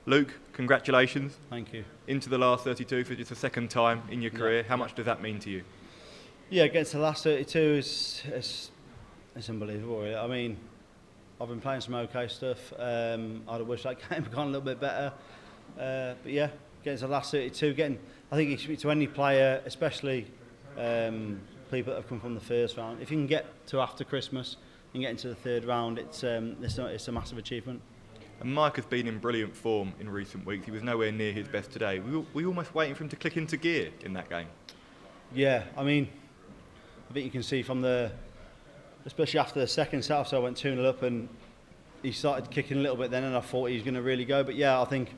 Luke, congratulations. Thank you. Into the last 32 for just the second time in your career. How much does that mean to you? Yeah, getting to the last 32 is unbelievable, really. I mean, I've been playing some okay stuff. I'd wish that game had gone a little bit better. But yeah, getting to the last 32, I think you speak to any player, especially people that have come from the first round. If you can get to after Christmas and get into the third round, it's a massive achievement. And Mike has been in brilliant form in recent weeks. He was nowhere near his best today. Were you almost waiting for him to click into gear in that game? Yeah, I mean, I think you can see from especially after the second set, so I went 2-0 up and he started kicking a little bit then, and I thought he was going to really go. But yeah, I think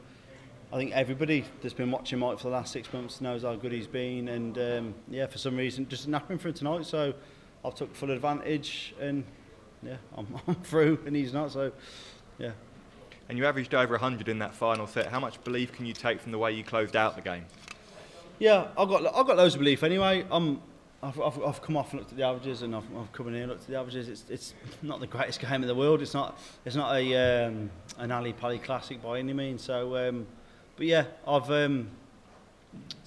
everybody that's been watching Mike for the last 6 months knows how good he's been, and yeah, for some reason, it just didn't happen for him tonight. So I've took full advantage, and yeah, I'm through, and he's not. So yeah. And you averaged over 100 in that final set. How much belief can you take from the way you closed out the game? Yeah, I've got loads of belief anyway. I've come off and looked at the averages, and I've come in here and looked at the averages. It's not the greatest game in the world. It's not an Ali Pally classic by any means. So, but yeah, I've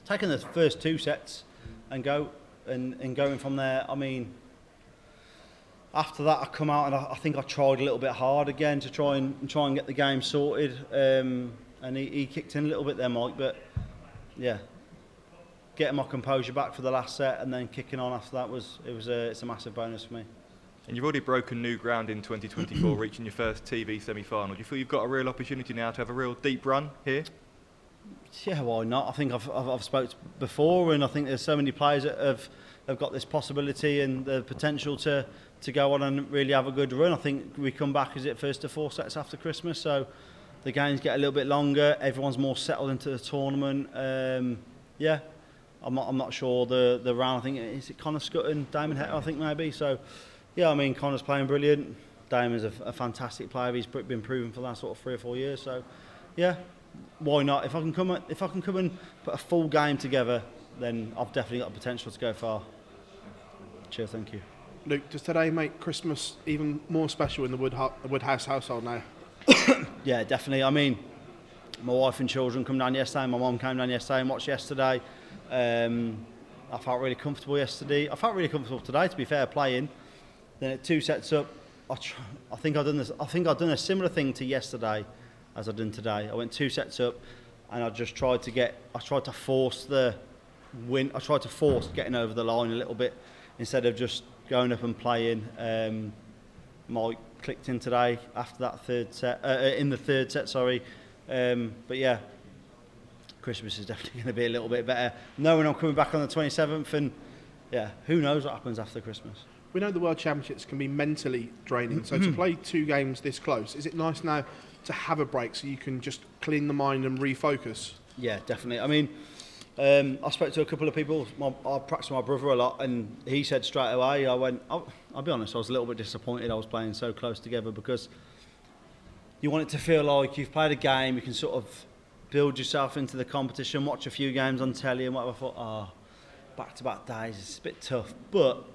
taken the first 2 sets and going from there. I mean, after that, I come out and I think I tried a little bit hard again to try and get the game sorted. And he kicked in a little bit there, Mike. But yeah, getting my composure back for the last set and then kicking on after that it's a massive bonus for me. And you've already broken new ground in 2024, reaching your first TV semi-final. Do you feel you've got a real opportunity now to have a real deep run here? Yeah, why not? I think I've spoke before, and I think there's so many players that have got this possibility and the potential to go on and really have a good run. I think we come back, is it first to 4 sets after Christmas, so the games get a little bit longer. Everyone's more settled into the tournament. Yeah, I'm not sure the round. I think is it Connor Scutt and Damon Heta, I think maybe. So yeah, I mean Connor's playing brilliant. Damon's a fantastic player. He's been proven for the last sort of 3 or 4 years. So yeah, why not? If I can come and put a full game together, then I've definitely got the potential to go far. Cheers, thank you. Luke, does today make Christmas even more special in the Woodhouse household now? Yeah, definitely. I mean, my wife and children come down yesterday. My mum came down yesterday and watched yesterday. I felt really comfortable yesterday. I felt really comfortable today, to be fair, playing. Then at 2 sets up, I think I've done a similar thing to yesterday as I've done today. I went 2 sets up, and I just tried to force the win. I tried to force getting over the line a little bit instead of just going up and playing. Mike clicked in today after that third set, in the third set, sorry. But yeah, Christmas is definitely going to be a little bit better. Knowing I'm coming back on the 27th, and yeah, who knows what happens after Christmas. We know the World Championships can be mentally draining, so to play 2 games this close, is it nice now to have a break so you can just clean the mind and refocus? Yeah, definitely. I mean, I spoke to a couple of people. I practiced with my brother a lot, and he said straight away, I'll be honest, I was a little bit disappointed I was playing so close together, because you want it to feel like you've played a game, you can sort of build yourself into the competition, watch a few games on telly and whatever. I thought, back-to-back days, it's a bit tough. But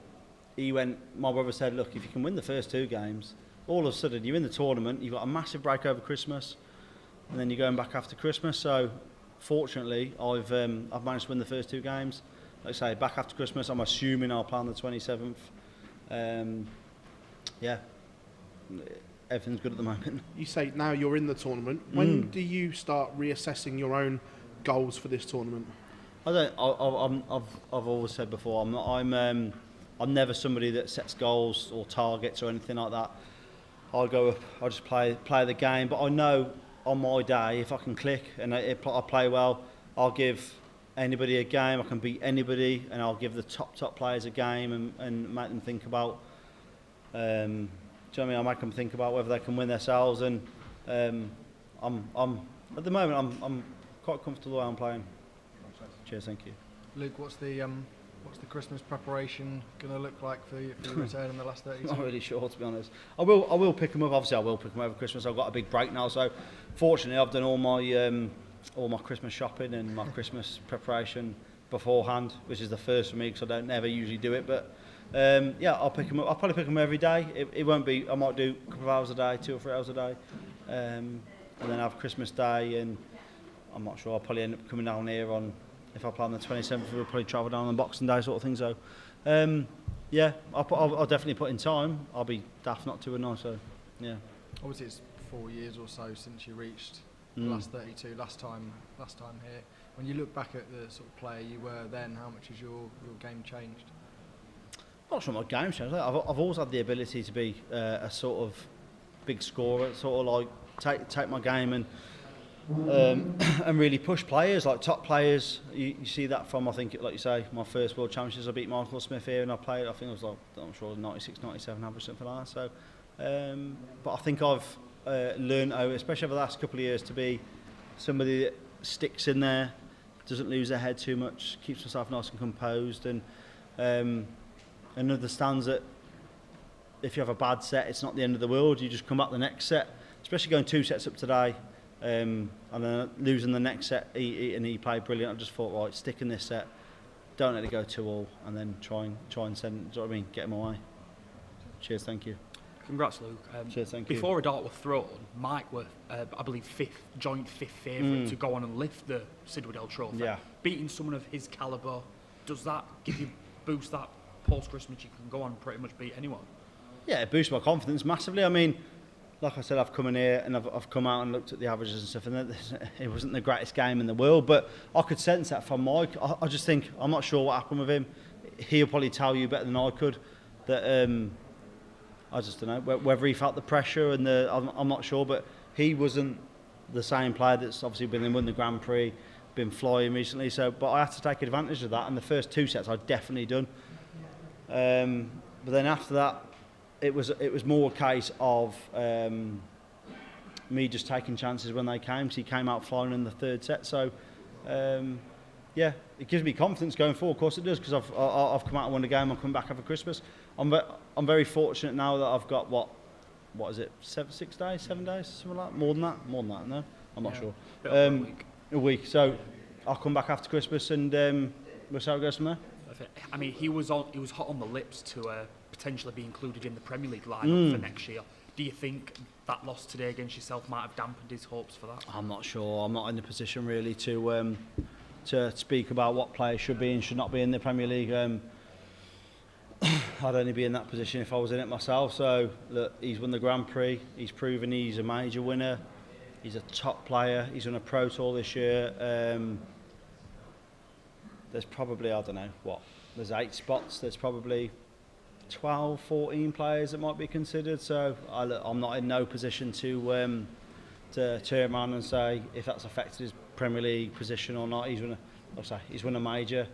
my brother said, look, if you can win the first 2 games, all of a sudden you're in the tournament, you've got a massive break over Christmas, and then you're going back after Christmas. So fortunately, I've managed to win the first 2 games. Like I say, back after Christmas, I'm assuming I'll play on the 27th. Yeah, everything's good at the moment. You say now you're in the tournament. When do you start reassessing your own goals for this tournament? I've always said before, I'm never somebody that sets goals or targets or anything like that. I'll go up, I'll just play the game. But I know on my day, if I can click and I play well, I'll give anybody a game. I can beat anybody, and I'll give the top players a game and make them think about. Do you know what I mean? I'll make them think about whether they can win themselves. And I'm at the moment I'm quite comfortable the way I'm playing. Cheers, thank you. Luke, what's the Christmas preparation going to look like for your return in the last 30 Not really sure, to be honest. I will pick them up. Obviously, I will pick them over Christmas. I've got a big break now, so fortunately, I've done all my Christmas shopping and my Christmas preparation beforehand, which is the first for me because I don't never usually do it. But yeah, I'll pick them up. I'll probably pick them every day. It won't be. I might do a couple of hours a day, 2 or 3 hours a day. and then have Christmas Day, and I'm not sure, I'll probably end up coming down here on, if I play on the 27th, we'll probably travel down on Boxing Day sort of thing. So yeah, I'll definitely put in time. I'll be daft not to, wouldn't I? So yeah. Obviously it's 4 years or so since you reached the last 32, last time here. When you look back at the sort of player you were then, how much has your game changed? I'm not sure my game changed. I've always had the ability to be a sort of big scorer, sort of like take my game and really push players, like top players. You see that from, I think, like you say, my first World Championships. I beat Michael Smith here, and I played, I think it was like, I'm sure 96, 97 average, something like that. So, but I think I've learned, especially over the last couple of years, to be somebody that sticks in there, doesn't lose their head too much, keeps himself nice and composed, and understands that if you have a bad set, it's not the end of the world. You just come back the next set, especially going 2 sets up today, and then losing the next set. He played brilliant. I just thought, right, stick in this set, don't let it go 2-all, and then try and send. Do you know what I mean? Get him away. Cheers, thank you. Congrats, Luke. Cheers, thank you. Before a dart was thrown, Mike were, I believe, joint fifth favourite to go on and lift the Sid Waddell Trophy. Yeah. Beating someone of his calibre, does that give you boost that post-Christmas you can go on and pretty much beat anyone? Yeah, it boosts my confidence massively. I mean, like I said, I've come in here and I've come out and looked at the averages and stuff, and it wasn't the greatest game in the world, but I could sense that from Mike. I just think, I'm not sure what happened with him. He'll probably tell you better than I could that I just don't know whether he felt the pressure and I'm not sure, but he wasn't the same player that's obviously won the Grand Prix, been flying recently. So, but I had to take advantage of that, and the first 2 sets I'd definitely done. But then after that, it was more a case of me just taking chances when they came. So he came out flying in the 3rd set. So yeah, it gives me confidence going forward. Of course it does, because I've come out and won the game. I'm coming back after Christmas. I'm very fortunate now that I've got what is it, 7 days, something like that. More than that. No, I'm not sure. A week. So I'll come back after Christmas, and we'll see how it goes from there. I mean, he was hot on the lips to potentially be included in the Premier League lineup for next year. Do you think that loss today against yourself might have dampened his hopes for that? I'm not sure. I'm not in the position really to speak about what players should be and should not be in the Premier League. I'd only be in that position if I was in it myself. So look, he's won the Grand Prix. He's proven he's a major winner. He's a top player. He's on a Pro Tour this year. There's probably, I don't know what, there's 8 spots. There's probably 12, 14 players that might be considered. So I'm not in no position to turn around and say if that's affected his Premier League position or not. He's won a major.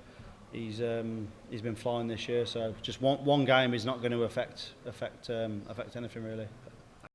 He's been flying this year. So just one game is not going to affect anything really.